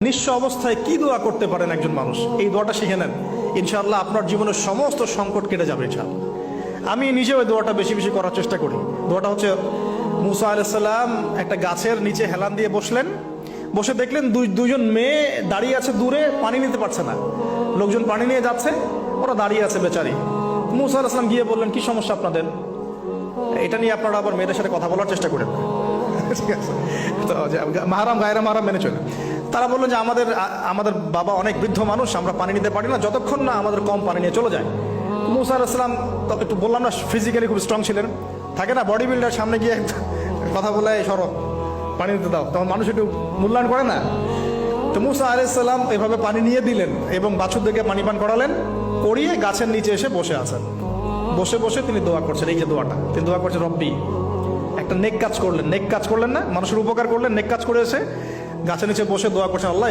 নিঃস্ব অবস্থায় কি দোয়া করতে পারেন একজন মানুষ, এই দোয়াটা শিখে নেন, ইনশাআল্লাহ আপনার জীবনের সমস্ত সংকট কেটে যাবে ইনশাআল্লাহ। আমি নিজেও এই দোয়াটা বেশি বেশি করার চেষ্টা করি। দোয়াটা হচ্ছে, মুসা আলাইহিস সালাম একটা গাছের নিচে হেলান দিয়ে বসলেন, বসে দেখলেন দুইজন মেয়ে দাঁড়িয়ে আছে দূরে, পানি নিতে পারছে না, লোকজন পানি নিয়ে যাচ্ছে, ওরা দাঁড়িয়ে আছে বেচারি। মুসা আলাইহিস সালাম গিয়ে বললেন, কি সমস্যা আপনাদের? এটা নিয়ে আপনারা আবার মেয়েদের সাথে কথা বলার চেষ্টা করেন, ঠিক আছে? তো মাহারাম গায়রা মাহারাম মেনে চলে। তারা বললেন যে আমাদের বাবা অনেক বৃদ্ধ মানুষ, আমরা পানি নিতে পারি না যতক্ষণ না আমাদের কম পানি নিয়ে চলে যায়। মুসা আলাইহিস সালাম তো একটু বললাম না, ফিজিক্যালি খুব স্ট্রং ছিলেন, থাকে না বডি বিল্ডার, সামনে গিয়ে কথা বলে সরো পানি নিতে দাও, তখন মানুষ একটু মূল্যায়ন করে না। তো মুসা আলাইহিস সালাম এভাবে পানি নিয়ে দিলেন এবং বাছুরদেরকে পানি পান করালেন, করিয়ে গাছের নিচে এসে বসে আছেন। বসে বসে তিনি দোয়া করছেন, এই যে দোয়াটা তিনি দোয়া করছেন, রব্বি, একটা নেক কাজ করলেন, নেক কাজ করলেন না, মানুষের উপকার করলেন, নেক কাজ করে এসে গাছের নিচে বসে দোয়া করছেন, আল্লাহ